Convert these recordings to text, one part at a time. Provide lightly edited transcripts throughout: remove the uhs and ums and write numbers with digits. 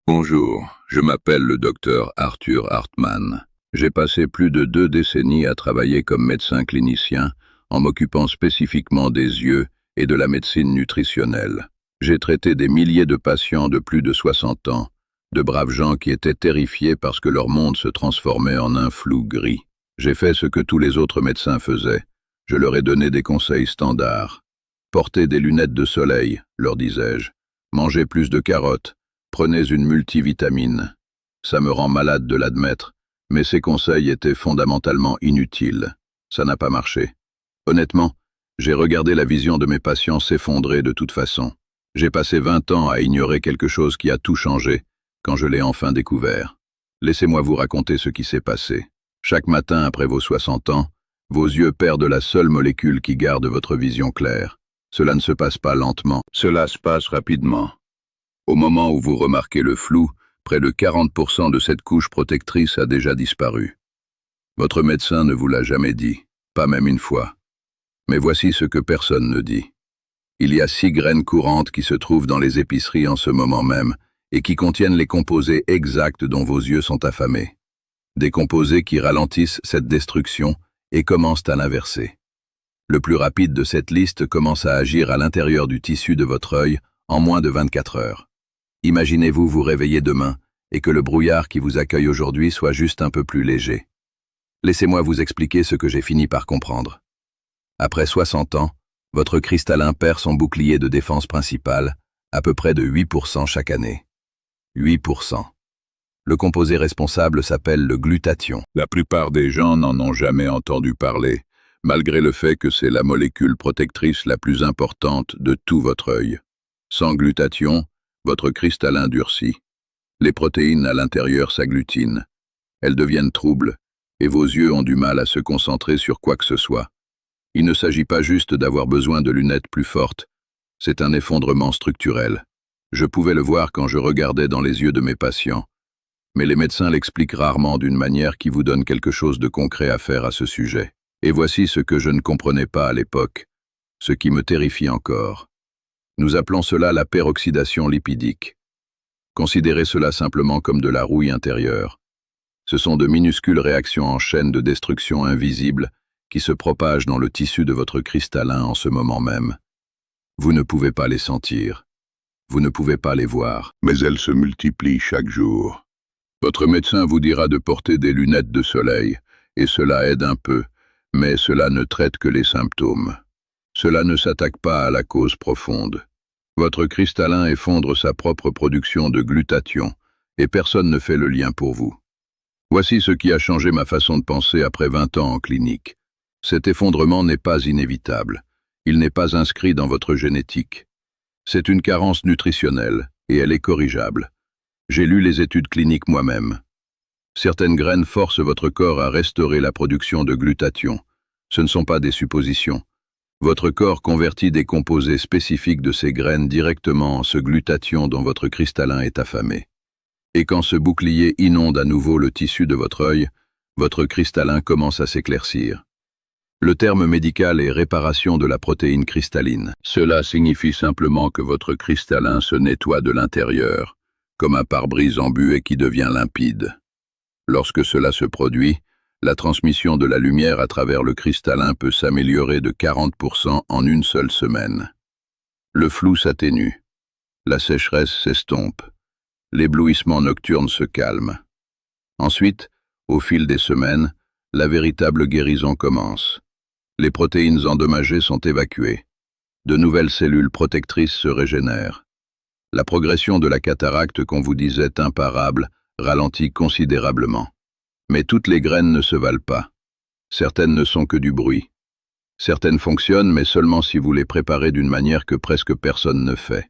Bonjour, je m'appelle le docteur Arthur Hartmann. J'ai passé plus de 2 décennies à travailler comme médecin clinicien en m'occupant spécifiquement des yeux et de la médecine nutritionnelle. J'ai traité des milliers de patients de plus de 60 ans, de braves gens qui étaient terrifiés parce que leur monde se transformait en un flou gris. J'ai fait ce que tous les autres médecins faisaient. Je leur ai donné des conseils standards. Portez des lunettes de soleil, leur disais-je. Mangez plus de carottes. Prenez une multivitamine. Ça me rend malade de l'admettre, mais ces conseils étaient fondamentalement inutiles. Ça n'a pas marché. Honnêtement, j'ai regardé la vision de mes patients s'effondrer de toute façon. J'ai passé 20 ans à ignorer quelque chose qui a tout changé quand je l'ai enfin découvert. Laissez-moi vous raconter ce qui s'est passé. Chaque matin après vos 60 ans, vos yeux perdent la seule molécule qui garde votre vision claire. Cela ne se passe pas lentement, cela se passe rapidement. Au moment où vous remarquez le flou, près de 40% de cette couche protectrice a déjà disparu. Votre médecin ne vous l'a jamais dit, pas même une fois. Mais voici ce que personne ne dit. Il y a 6 graines courantes qui se trouvent dans les épiceries en ce moment même et qui contiennent les composés exacts dont vos yeux sont affamés. Des composés qui ralentissent cette destruction et commencent à l'inverser. Le plus rapide de cette liste commence à agir à l'intérieur du tissu de votre œil en moins de 24 heures. Imaginez-vous vous réveiller demain et que le brouillard qui vous accueille aujourd'hui soit juste un peu plus léger. Laissez-moi vous expliquer ce que j'ai fini par comprendre. Après 60 ans, votre cristallin perd son bouclier de défense principal, à peu près de 8% chaque année. 8%. Le composé responsable s'appelle le glutathion. La plupart des gens n'en ont jamais entendu parler, malgré le fait que c'est la molécule protectrice la plus importante de tout votre œil. Sans glutathion, votre cristallin durcit. Les protéines à l'intérieur s'agglutinent. Elles deviennent troubles, et vos yeux ont du mal à se concentrer sur quoi que ce soit. Il ne s'agit pas juste d'avoir besoin de lunettes plus fortes, c'est un effondrement structurel. Je pouvais le voir quand je regardais dans les yeux de mes patients, mais les médecins l'expliquent rarement d'une manière qui vous donne quelque chose de concret à faire à ce sujet. Et voici ce que je ne comprenais pas à l'époque, ce qui me terrifie encore. Nous appelons cela la peroxydation lipidique. Considérez cela simplement comme de la rouille intérieure. Ce sont de minuscules réactions en chaîne de destruction invisibles qui se propagent dans le tissu de votre cristallin en ce moment même. Vous ne pouvez pas les sentir. Vous ne pouvez pas les voir. Mais elles se multiplient chaque jour. Votre médecin vous dira de porter des lunettes de soleil, et cela aide un peu, mais cela ne traite que les symptômes. Cela ne s'attaque pas à la cause profonde. Votre cristallin effondre sa propre production de glutathion, et personne ne fait le lien pour vous. Voici ce qui a changé ma façon de penser après 20 ans en clinique. Cet effondrement n'est pas inévitable. Il n'est pas inscrit dans votre génétique. C'est une carence nutritionnelle, et elle est corrigeable. J'ai lu les études cliniques moi-même. Certaines graines forcent votre corps à restaurer la production de glutathion. Ce ne sont pas des suppositions. Votre corps convertit des composés spécifiques de ces graines directement en ce glutathion dont votre cristallin est affamé. Et quand ce bouclier inonde à nouveau le tissu de votre œil, votre cristallin commence à s'éclaircir. Le terme médical est réparation de la protéine cristalline. Cela signifie simplement que votre cristallin se nettoie de l'intérieur, comme un pare-brise embué qui devient limpide. Lorsque cela se produit, la transmission de la lumière à travers le cristallin peut s'améliorer de 40% en une seule semaine. Le flou s'atténue. La sécheresse s'estompe. L'éblouissement nocturne se calme. Ensuite, au fil des semaines, la véritable guérison commence. Les protéines endommagées sont évacuées. De nouvelles cellules protectrices se régénèrent. La progression de la cataracte qu'on vous disait imparable ralentit considérablement. Mais toutes les graines ne se valent pas. Certaines ne sont que du bruit. Certaines fonctionnent, mais seulement si vous les préparez d'une manière que presque personne ne fait.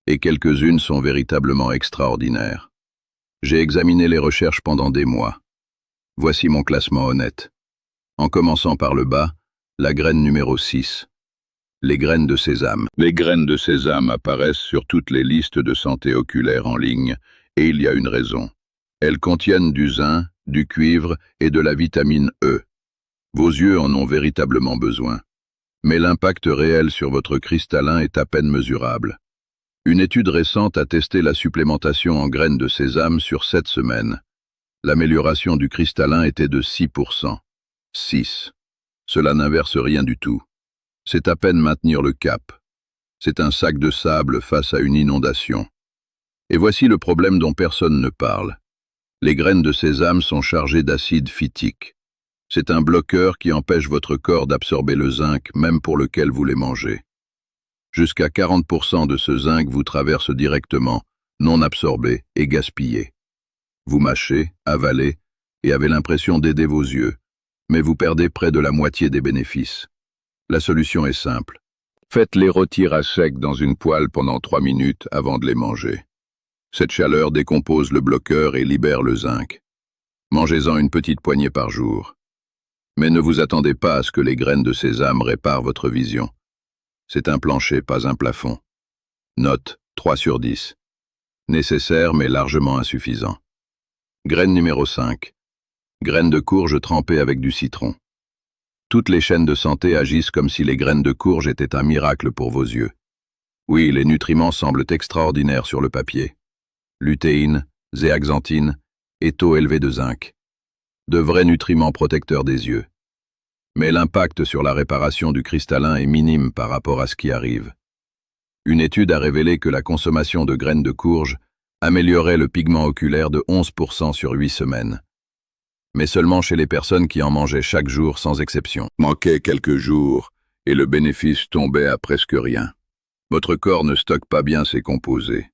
Et quelques-unes sont véritablement extraordinaires. J'ai examiné les recherches pendant des mois. Voici mon classement honnête. En commençant par le bas, la graine numéro 6. Les graines de sésame. Les graines de sésame apparaissent sur toutes les listes de santé oculaire en ligne, et il y a une raison. Elles contiennent du zinc, du cuivre et de la vitamine E. Vos yeux en ont véritablement besoin. Mais l'impact réel sur votre cristallin est à peine mesurable. Une étude récente a testé la supplémentation en graines de sésame sur 7 semaines. L'amélioration du cristallin était de 6%. 6. Cela n'inverse rien du tout. C'est à peine maintenir le cap. C'est un sac de sable face à une inondation. Et voici le problème dont personne ne parle. Les graines de sésame sont chargées d'acide phytique. C'est un bloqueur qui empêche votre corps d'absorber le zinc, même pour lequel vous les mangez. Jusqu'à 40% de ce zinc vous traverse directement, non absorbé et gaspillé. Vous mâchez, avalez et avez l'impression d'aider vos yeux, mais vous perdez près de la moitié des bénéfices. La solution est simple. Faites-les rôtir à sec dans une poêle pendant 3 minutes avant de les manger. Cette chaleur décompose le bloqueur et libère le zinc. Mangez-en une petite poignée par jour. Mais ne vous attendez pas à ce que les graines de sésame réparent votre vision. C'est un plancher, pas un plafond. Note 3/10. Nécessaire mais largement insuffisant. Graine numéro 5. Graines de courge trempées avec du citron. Toutes les chaînes de santé agissent comme si les graines de courge étaient un miracle pour vos yeux. Oui, les nutriments semblent extraordinaires sur le papier. Lutéine, zéaxanthine et taux élevé de zinc. De vrais nutriments protecteurs des yeux. Mais l'impact sur la réparation du cristallin est minime par rapport à ce qui arrive. Une étude a révélé que la consommation de graines de courge améliorait le pigment oculaire de 11% sur 8 semaines. Mais seulement chez les personnes qui en mangeaient chaque jour sans exception. Manquait quelques jours et le bénéfice tombait à presque rien. Votre corps ne stocke pas bien ses composés.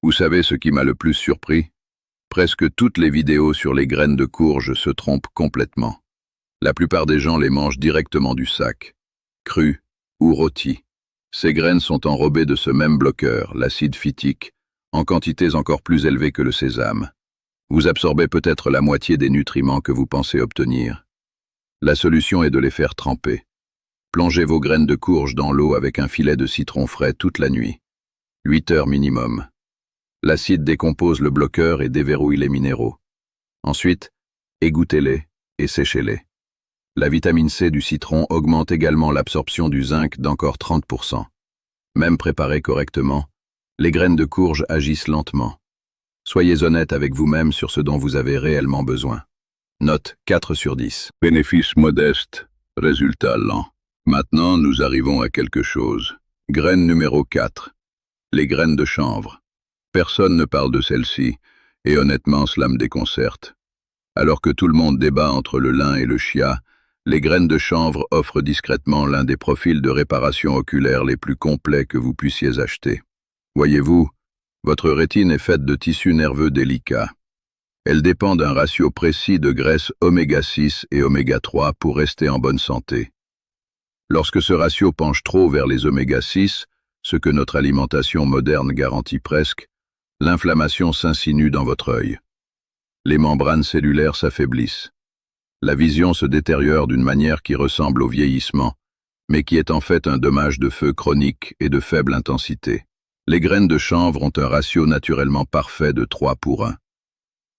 Vous savez ce qui m'a le plus surpris? Presque toutes les vidéos sur les graines de courge se trompent complètement. La plupart des gens les mangent directement du sac, crues ou rôties. Ces graines sont enrobées de ce même bloqueur, l'acide phytique, en quantités encore plus élevées que le sésame. Vous absorbez peut-être la moitié des nutriments que vous pensez obtenir. La solution est de les faire tremper. Plongez vos graines de courge dans l'eau avec un filet de citron frais toute la nuit. 8 heures minimum. L'acide décompose le bloqueur et déverrouille les minéraux. Ensuite, égouttez-les et séchez-les. La vitamine C du citron augmente également l'absorption du zinc d'encore 30%. Même préparées correctement, les graines de courge agissent lentement. Soyez honnête avec vous-même sur ce dont vous avez réellement besoin. Note 4/10. Bénéfice modeste, résultat lent. Maintenant, nous arrivons à quelque chose. Graine numéro 4. Les graines de chanvre. Personne ne parle de celles-ci, et honnêtement, cela me déconcerte. Alors que tout le monde débat entre le lin et le chia, les graines de chanvre offrent discrètement l'un des profils de réparation oculaire les plus complets que vous puissiez acheter. Voyez-vous, votre rétine est faite de tissus nerveux délicats. Elle dépend d'un ratio précis de graisses oméga 6 et oméga 3 pour rester en bonne santé. Lorsque ce ratio penche trop vers les oméga 6, ce que notre alimentation moderne garantit presque, l'inflammation s'insinue dans votre œil. Les membranes cellulaires s'affaiblissent. La vision se détériore d'une manière qui ressemble au vieillissement, mais qui est en fait un dommage de feu chronique et de faible intensité. Les graines de chanvre ont un ratio naturellement parfait de 3:1.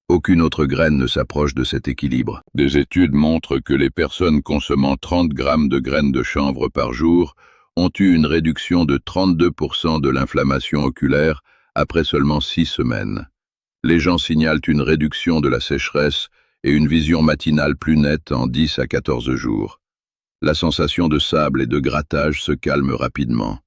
Aucune autre graine ne s'approche de cet équilibre. Des études montrent que les personnes consommant 30 grammes de graines de chanvre par jour ont eu une réduction de 32% de l'inflammation oculaire après seulement 6 semaines. Les gens signalent une réduction de la sécheresse et une vision matinale plus nette en 10 à 14 jours. La sensation de sable et de grattage se calme rapidement.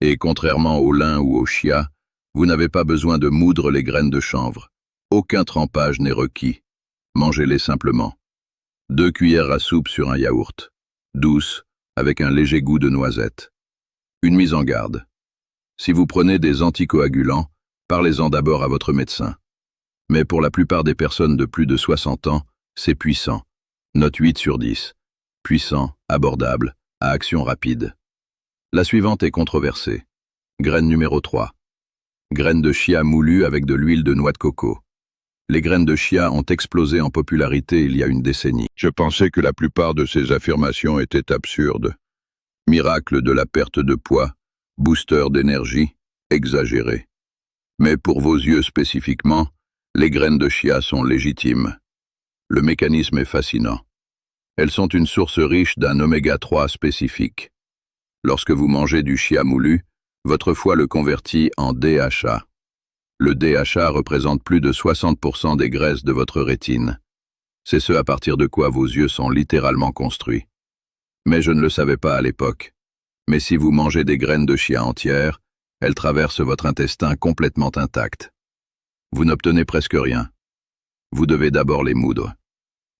Et contrairement au lin ou au chia, vous n'avez pas besoin de moudre les graines de chanvre. Aucun trempage n'est requis. Mangez-les simplement. 2 cuillères à soupe sur un yaourt. Douce, avec un léger goût de noisette. Une mise en garde. Si vous prenez des anticoagulants, parlez-en d'abord à votre médecin. Mais pour la plupart des personnes de plus de 60 ans, c'est puissant. Note 8/10. Puissant, abordable, à action rapide. La suivante est controversée. Graine numéro 3. Graines de chia moulues avec de l'huile de noix de coco. Les graines de chia ont explosé en popularité il y a une décennie. Je pensais que la plupart de ces affirmations étaient absurdes. Miracle de la perte de poids, booster d'énergie, exagéré. Mais pour vos yeux spécifiquement, les graines de chia sont légitimes. Le mécanisme est fascinant. Elles sont une source riche d'un oméga 3 spécifique. Lorsque vous mangez du chia moulu, Votre foie le convertit en DHA. Le DHA représente plus de 60% des graisses de votre rétine. C'est ce à partir de quoi vos yeux sont littéralement construits. Mais je ne le savais pas à l'époque. Mais si vous mangez des graines de chia entières, elles traversent votre intestin complètement intact. Vous n'obtenez presque rien. Vous devez d'abord les moudre.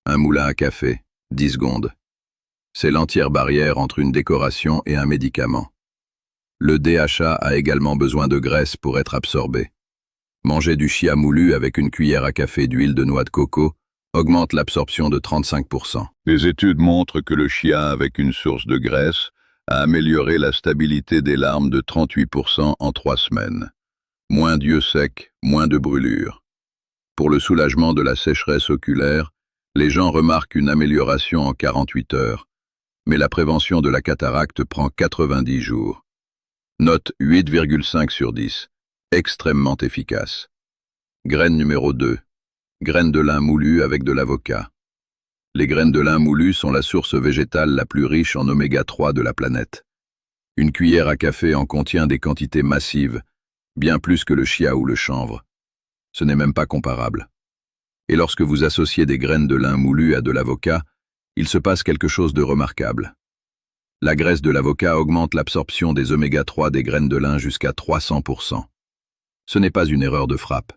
Un moulin à café, 10 secondes. C'est l'entière barrière entre une décoration et un médicament. Le DHA a également besoin de graisse pour être absorbé. Manger du chia moulu avec une cuillère à café d'huile de noix de coco augmente l'absorption de 35%. Les études montrent que le chia avec une source de graisse a amélioré la stabilité des larmes de 38% en 3 semaines. Moins d'yeux secs, moins de brûlures. Pour le soulagement de la sécheresse oculaire, les gens remarquent une amélioration en 48 heures, mais la prévention de la cataracte prend 90 jours. Note 8,5 sur 10. Extrêmement efficace. Graine numéro 2. Graines de lin moulues avec de l'avocat. Les graines de lin moulues sont la source végétale la plus riche en oméga 3 de la planète. Une cuillère à café en contient des quantités massives, bien plus que le chia ou le chanvre. Ce n'est même pas comparable. Et lorsque vous associez des graines de lin moulues à de l'avocat, il se passe quelque chose de remarquable. La graisse de l'avocat augmente l'absorption des oméga 3 des graines de lin jusqu'à 300%. Ce n'est pas une erreur de frappe.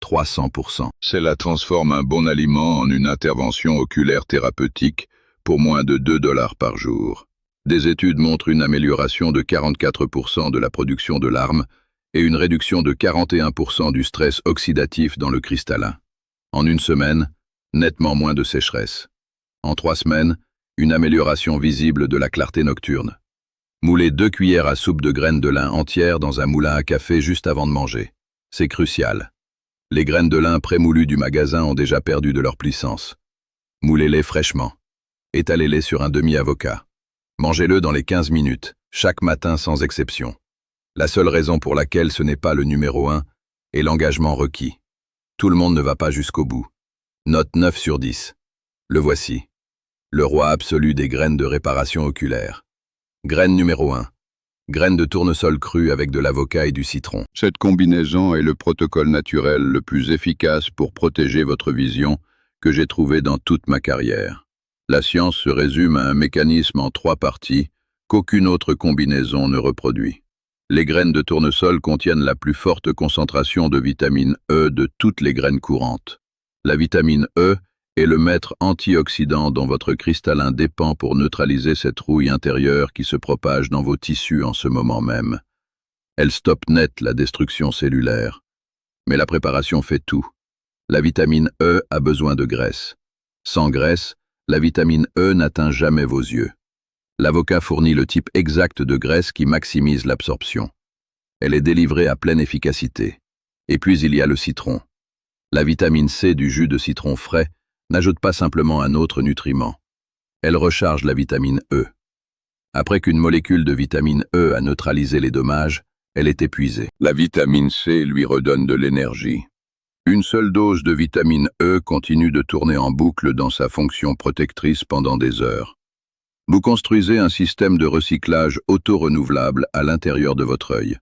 300%. Cela transforme un bon aliment en une intervention oculaire thérapeutique pour moins de 2 $ par jour. Des études montrent une amélioration de 44% de la production de larmes et une réduction de 41% du stress oxydatif dans le cristallin. En une semaine, nettement moins de sécheresse. En 3 semaines, une amélioration visible de la clarté nocturne. Moulez 2 cuillères à soupe de graines de lin entières dans un moulin à café juste avant de manger. C'est crucial. Les graines de lin prémoulues du magasin ont déjà perdu de leur puissance. Moulez-les fraîchement. Étalez-les sur un demi-avocat. Mangez-le dans les 15 minutes, chaque matin sans exception. La seule raison pour laquelle ce n'est pas le numéro 1 est l'engagement requis. Tout le monde ne va pas jusqu'au bout. Note 9 sur 10. Le voici. Le roi absolu des graines de réparation oculaire. Graine numéro 1. Graines de tournesol crues avec de l'avocat et du citron. Cette combinaison est le protocole naturel le plus efficace pour protéger votre vision que j'ai trouvé dans toute ma carrière. La science se résume à un mécanisme en 3 parties qu'aucune autre combinaison ne reproduit. Les graines de tournesol contiennent la plus forte concentration de vitamine E de toutes les graines courantes. La vitamine E est le maître antioxydant dont votre cristallin dépend pour neutraliser cette rouille intérieure qui se propage dans vos tissus en ce moment même. Elle stoppe net la destruction cellulaire. Mais la préparation fait tout. La vitamine E a besoin de graisse. Sans graisse, la vitamine E n'atteint jamais vos yeux. L'avocat fournit le type exact de graisse qui maximise l'absorption. Elle est délivrée à pleine efficacité. Et puis il y a le citron. La vitamine C du jus de citron frais n'ajoute pas simplement un autre nutriment. Elle recharge la vitamine E. Après qu'une molécule de vitamine E a neutralisé les dommages, elle est épuisée. La vitamine C lui redonne de l'énergie. Une seule dose de vitamine E continue de tourner en boucle dans sa fonction protectrice pendant des heures. Vous construisez un système de recyclage auto-renouvelable à l'intérieur de votre œil.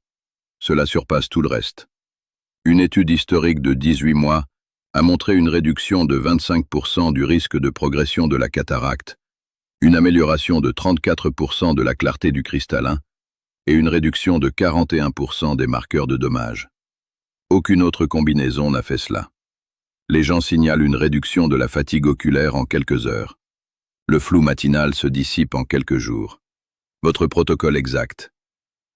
Cela surpasse tout le reste. Une étude historique de 18 mois a montré une réduction de 25% du risque de progression de la cataracte, une amélioration de 34% de la clarté du cristallin et une réduction de 41% des marqueurs de dommages. Aucune autre combinaison n'a fait cela. Les gens signalent une réduction de la fatigue oculaire en quelques heures. Le flou matinal se dissipe en quelques jours. Votre protocole exact.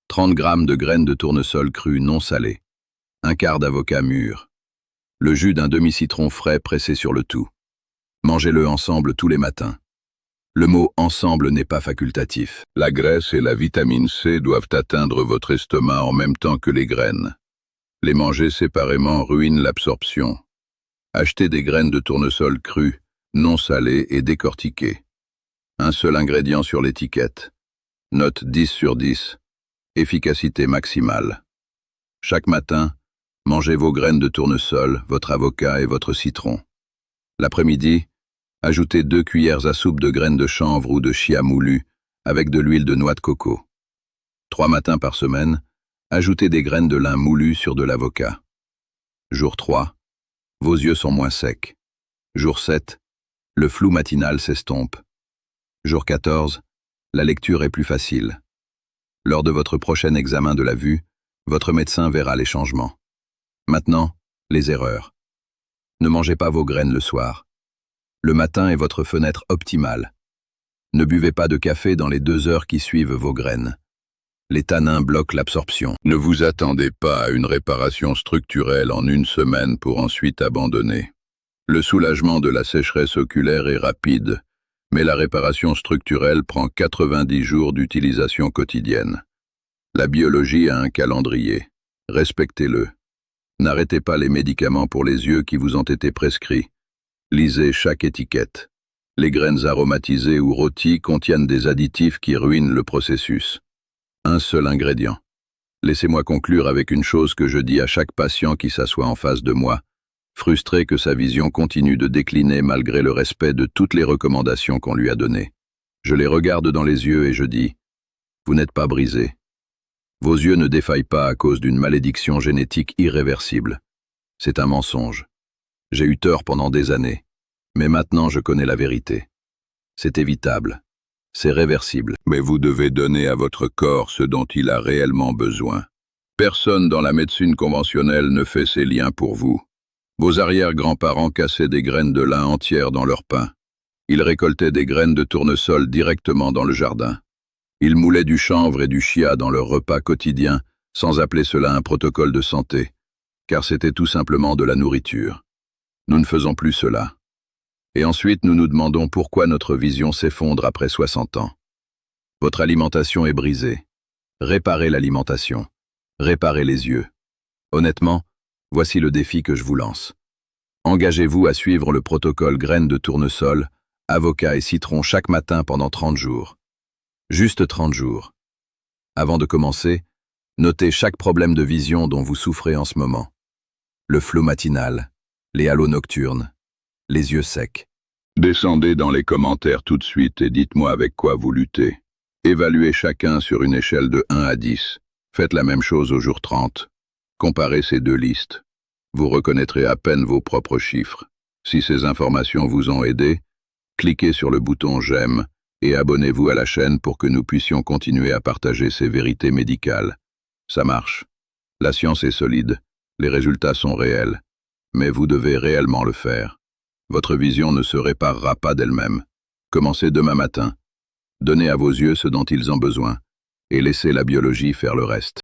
30 grammes de graines de tournesol crues non salées. Un quart d'avocat mûr. Le jus d'un demi-citron frais pressé sur le tout. Mangez-le ensemble tous les matins. Le mot « ensemble » n'est pas facultatif. La graisse et la vitamine C doivent atteindre votre estomac en même temps que les graines. Les manger séparément ruine l'absorption. Achetez des graines de tournesol crues, non salées et décortiquées. Un seul ingrédient sur l'étiquette. Note 10 sur 10. Efficacité maximale. Chaque matin, mangez vos graines de tournesol, votre avocat et votre citron. L'après-midi, ajoutez 2 cuillères à soupe de graines de chanvre ou de chia moulu avec de l'huile de noix de coco. 3 matins par semaine, Ajoutez des graines de lin moulues sur de l'avocat. Jour 3. Vos yeux sont moins secs. Jour 7. Le flou matinal s'estompe. Jour 14. La lecture est plus facile. Lors de votre prochain examen de la vue, votre médecin verra les changements. Maintenant, les erreurs. Ne mangez pas vos graines le soir. Le matin est votre fenêtre optimale. Ne buvez pas de café dans les 2 heures qui suivent vos graines. Les tanins bloquent l'absorption. Ne vous attendez pas à une réparation structurelle en 1 semaine pour ensuite abandonner. Le soulagement de la sécheresse oculaire est rapide, mais la réparation structurelle prend 90 jours d'utilisation quotidienne. La biologie a un calendrier. Respectez-le. N'arrêtez pas les médicaments pour les yeux qui vous ont été prescrits. Lisez chaque étiquette. Les graines aromatisées ou rôties contiennent des additifs qui ruinent le processus. Un seul ingrédient. Laissez-moi conclure avec une chose que je dis à chaque patient qui s'assoit en face de moi, frustré que sa vision continue de décliner malgré le respect de toutes les recommandations qu'on lui a données. Je les regarde dans les yeux et je dis « Vous n'êtes pas brisé. Vos yeux ne défaillent pas à cause d'une malédiction génétique irréversible. C'est un mensonge. J'ai eu tort pendant des années, mais maintenant je connais la vérité. C'est évitable. C'est réversible. Mais vous devez donner à votre corps ce dont il a réellement besoin. Personne dans la médecine conventionnelle ne fait ces liens pour vous. Vos arrière-grands-parents cassaient des graines de lin entières dans leur pain. Ils récoltaient des graines de tournesol directement dans le jardin. Ils moulaient du chanvre et du chia dans leur repas quotidien, sans appeler cela un protocole de santé, car c'était tout simplement de la nourriture. Nous ne faisons plus cela. Et ensuite, nous nous demandons pourquoi notre vision s'effondre après 60 ans. Votre alimentation est brisée. Réparez l'alimentation. Réparez les yeux. Honnêtement, voici le défi que je vous lance. Engagez-vous à suivre le protocole graines de tournesol, avocat et citron chaque matin pendant 30 jours. Juste 30 jours. Avant de commencer, notez chaque problème de vision dont vous souffrez en ce moment. Le flot matinal, les halos nocturnes, les yeux secs. Descendez dans les commentaires tout de suite et dites-moi avec quoi vous luttez. Évaluez chacun sur une échelle de 1 à 10. Faites la même chose au jour 30. Comparez ces 2 listes. Vous reconnaîtrez à peine vos propres chiffres. Si ces informations vous ont aidé, cliquez sur le bouton « J'aime » et abonnez-vous à la chaîne pour que nous puissions continuer à partager ces vérités médicales. Ça marche. La science est solide. Les résultats sont réels. Mais vous devez réellement le faire. Votre vision ne se réparera pas d'elle-même. Commencez demain matin. Donnez à vos yeux ce dont ils ont besoin et laissez la biologie faire le reste.